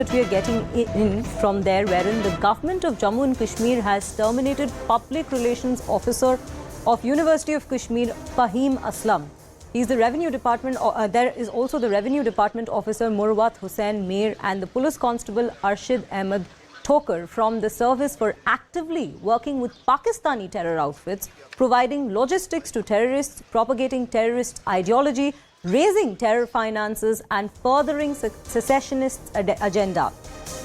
that we are getting in from there, wherein the government of Jammu and Kashmir has terminated public relations officer of University of Kashmir, Faheem Aslam. He's the revenue department. There is also the revenue department officer Murawath, Hussain, Mayor, and the police constable Arshid, Ahmad, Thoker from the service for actively working with Pakistani terror outfits, providing logistics to terrorists, propagating terrorist ideology, raising terror finances, and furthering secessionist agenda.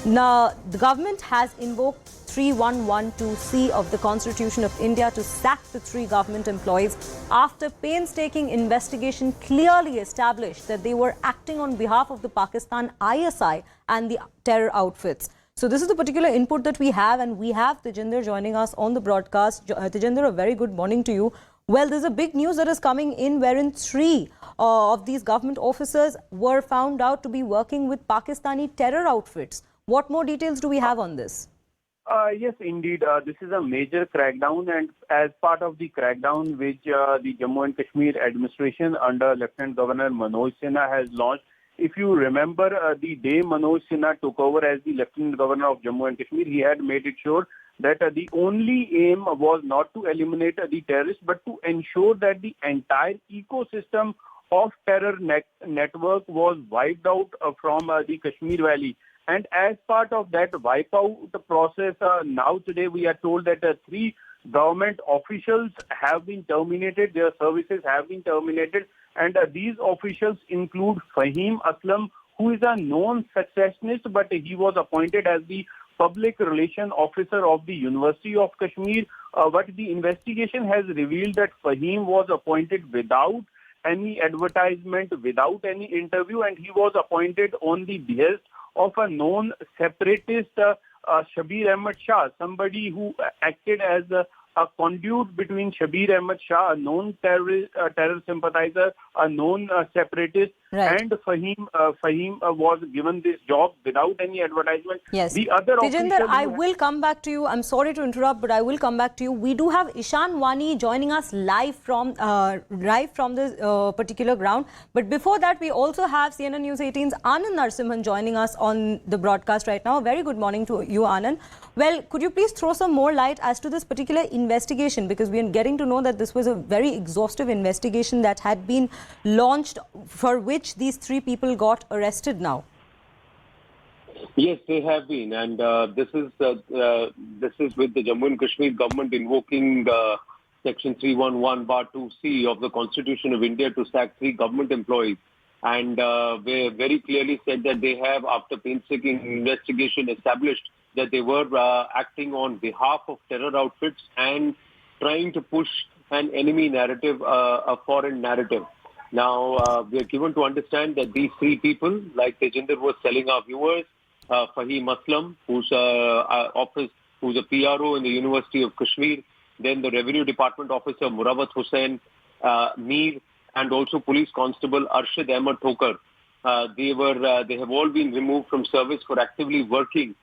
Now, the government has invoked 3112C of the Constitution of India to sack the three government employees after painstaking investigation clearly established that they were acting on behalf of the Pakistan ISI and the terror outfits. So this is the particular input that we have, and we have Tejinder joining us on the broadcast. Tejinder, a very good morning to you. Well, there's a big news that is coming in wherein three of these government officers were found out to be working with Pakistani terror outfits. What more details do we have on this? Yes, indeed. This is a major crackdown, and as part of the crackdown which the Jammu and Kashmir administration under Lieutenant Governor Manoj Sinha has launched. If you remember, the day Manoj Sinha took over as the Lieutenant Governor of Jammu and Kashmir, he had made it sure that the only aim was not to eliminate the terrorists, but to ensure that the entire ecosystem of terror network was wiped out from the Kashmir Valley. And as part of that wipeout process, now today we are told that three government officials have been terminated, their services have been terminated, and these officials include Faheem Aslam, who is a known secessionist, but he was appointed as the public relation officer of the University of Kashmir. But the investigation has revealed that Faheem was appointed without any advertisement, without any interview, and he was appointed on the behest of a known separatist, Shabir Ahmad Shah, somebody who acted as a conduit between Shabir Ahmad Shah, a known terror sympathizer, a known separatist, right, and Faheem was given this job without any advertisement. Yes. The other Tejinder, I will come back to you. I'm sorry to interrupt, but I will come back to you. We do have Ishan Wani joining us live from the particular ground. But before that, we also have CNN News 18's Anand Narsimhan joining us on the broadcast right now. A very good morning to you, Anand. Well, could you please throw some more light as to this particular investigation? Because we are getting to know that this was a very exhaustive investigation that had been launched, for which these three people got arrested now. Yes, they have been, and this is with the Jammu and Kashmir government invoking Section 311(2)(c) of the Constitution of India to sack three government employees. And they very clearly said that they have, after painstaking investigation, established that they were acting on behalf of terror outfits and trying to push an enemy narrative, a foreign narrative. Now, we are given to understand that these three people, like Tejinder was telling our viewers, Faheem Aslam, who's a PRO in the University of Kashmir, then the Revenue Department officer Murawath Hussain, Mir, and also Police Constable Arshid Ahmad Thoker. They have all been removed from service for actively working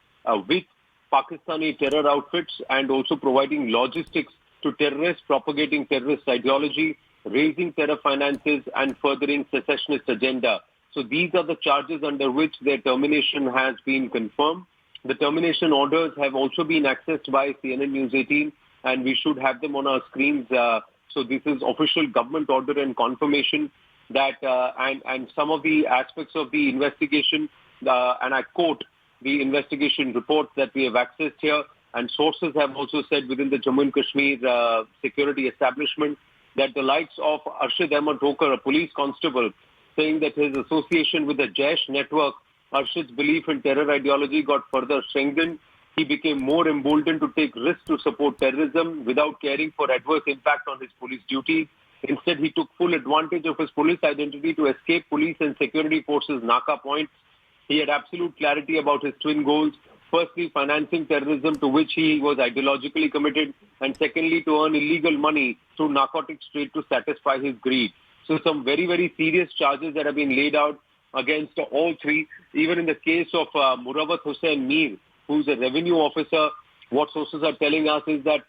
with Pakistani terror outfits and also providing logistics to terrorists, propagating terrorist ideology, raising terror finances, and furthering secessionist agenda. So these are the charges under which their termination has been confirmed. The termination orders have also been accessed by CNN News 18, and we should have them on our screens. So this is official government order and confirmation that, and some of the aspects of the investigation, and I quote the investigation reports that we have accessed here, and sources have also said within the Jammu and Kashmir security establishment that the likes of Arshid Ahmad Thoker, a police constable, saying that his association with the Jaish network, Arshid's belief in terror ideology got further strengthened. He became more emboldened to take risks to support terrorism without caring for adverse impact on his police duties. Instead, he took full advantage of his police identity to escape police and security forces' Naka points. He had absolute clarity about his twin goals. Firstly, financing terrorism, to which he was ideologically committed, and secondly, to earn illegal money through narcotics trade to satisfy his greed. So some very, very serious charges that have been laid out against all three. Even in the case of Murawath Hussain Mir, who's a revenue officer, what sources are telling us is that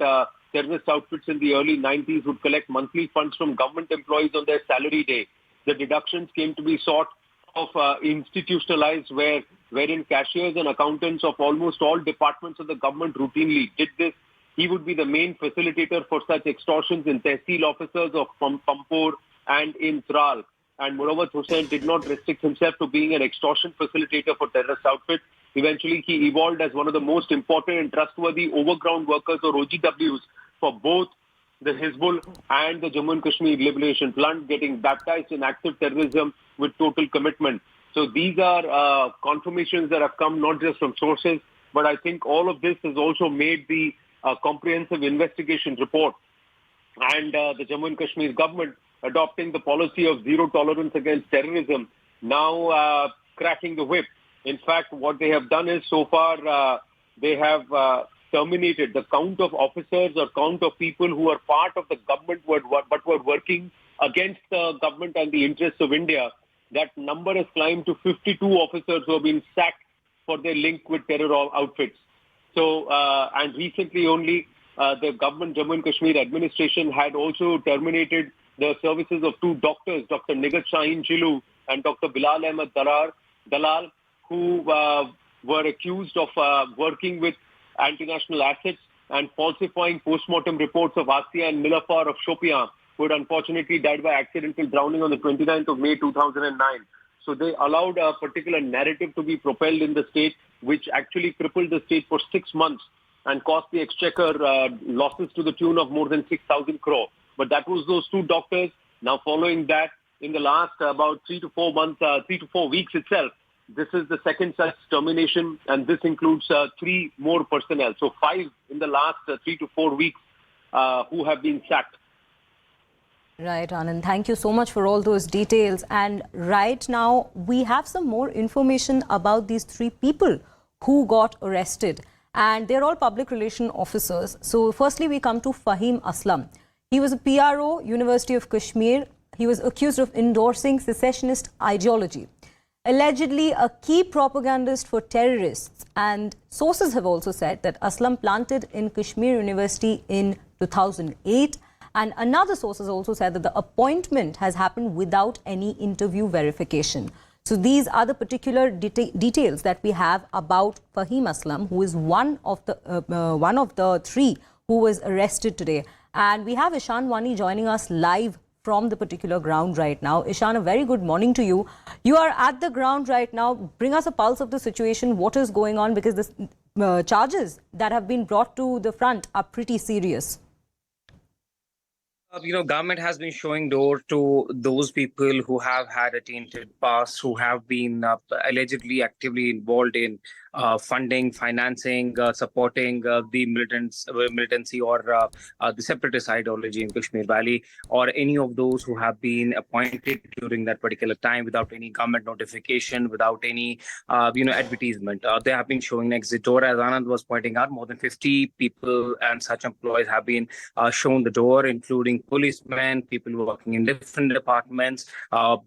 terrorist outfits in the early 90s would collect monthly funds from government employees on their salary day. The deductions came to be sought of institutionalized wherein cashiers and accountants of almost all departments of the government routinely did this. He would be the main facilitator for such extortions in Tehsil officers of Pampur and in Tral. And Murawath Hussain did not restrict himself to being an extortion facilitator for terrorist outfits. Eventually, he evolved as one of the most important and trustworthy overground workers or OGWs for both the Hizbul and the Jammu and Kashmir Liberation Front, getting baptized in active terrorism with total commitment. So these are confirmations that have come not just from sources, but I think all of this has also made the comprehensive investigation report and the Jammu and Kashmir government adopting the policy of zero tolerance against terrorism now cracking the whip. In fact, what they have done is so far they have terminated the count of officers or count of people who are part of the government but were working against the government and the interests of India. That number has climbed to 52 officers who have been sacked for their link with terror outfits. So, and recently only the government, Jammu and Kashmir administration had also terminated the services of two doctors, Dr. Nigat Shaheen Chilu and Dr. Bilal Ahmed Dalal, who were accused of working with anti-national assets and falsifying post-mortem reports of Asia and Nilafar of Shopian, who had unfortunately died by accidental drowning on the 29th of May 2009. So they allowed a particular narrative to be propelled in the state, which actually crippled the state for 6 months and cost the exchequer losses to the tune of more than 6,000 crore. But that was those two doctors. Now following that, in the last about 3 to 4 weeks itself, this is the second such termination, and this includes 3 more personnel. So 5 in the last 3 to 4 weeks who have been sacked. Right, Anand. Thank you so much for all those details. And right now, we have some more information about these 3 people who got arrested. And they're all public relation officers. So firstly, we come to Faheem Aslam. He was a PRO, University of Kashmir. He was accused of endorsing secessionist ideology. Allegedly a key propagandist for terrorists. And sources have also said that Aslam planted in Kashmir University in 2008. And another source has also said that the appointment has happened without any interview verification. So these are the particular details that we have about Faheem Aslam, who is one of the 3 who was arrested today. And we have Ishan Wani joining us live from the particular ground right now. Ishan, a very good morning to you. You are at the ground right now. Bring us a pulse of the situation. What is going on? Because the charges that have been brought to the front are pretty serious. Government has been showing door to those people who have had a tainted past, who have been allegedly actively involved in funding, financing, supporting the militancy or the separatist ideology in Kashmir Valley, or any of those who have been appointed during that particular time without any government notification, without any advertisement. They have been showing exit door. As Anand was pointing out, more than 50 people and such employees have been shown the door, including policemen, people working in different departments.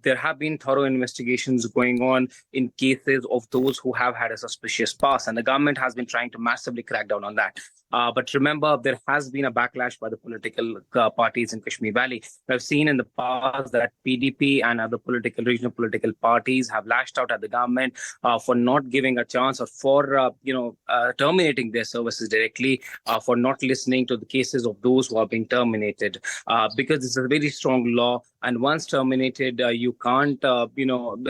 There have been thorough investigations going on in cases of those who have had a suspicious past, and the government has been trying to massively crack down on that. But remember, there has been a backlash by the political parties in Kashmir Valley. We've seen in the past that PDP and other regional political parties have lashed out at the government for not giving a chance, or for terminating their services directly, for not listening to the cases of those who are being terminated. Because this is a very strong law, and once terminated, you can't.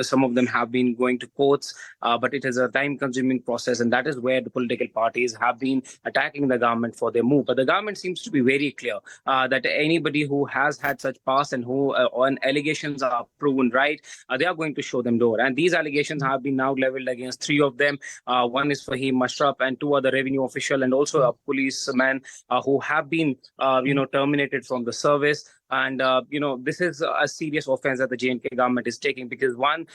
Some of them have been going to courts, but it is a time-consuming process, and that is where the political parties have been attacking the government for their move. But the government seems to be very clear that anybody who has had such past and who on allegations are proven right, they are going to show them door. And these allegations have been now leveled against 3 of them. One is Faheem Mashraf and 2 other revenue official and also a policeman who have been terminated from the service. And, this is a serious offense that the J&K government is taking, because one,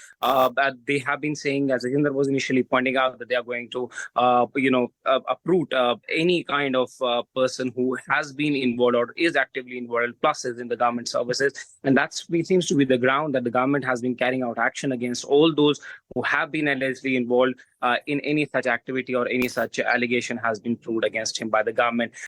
they have been saying, as Ajinder was initially pointing out, that they are going to, uproot any kind of person who has been involved or is actively involved, plus is in the government services. And that seems to be the ground that the government has been carrying out action against all those who have been allegedly involved in any such activity or any such allegation has been proved against him by the government.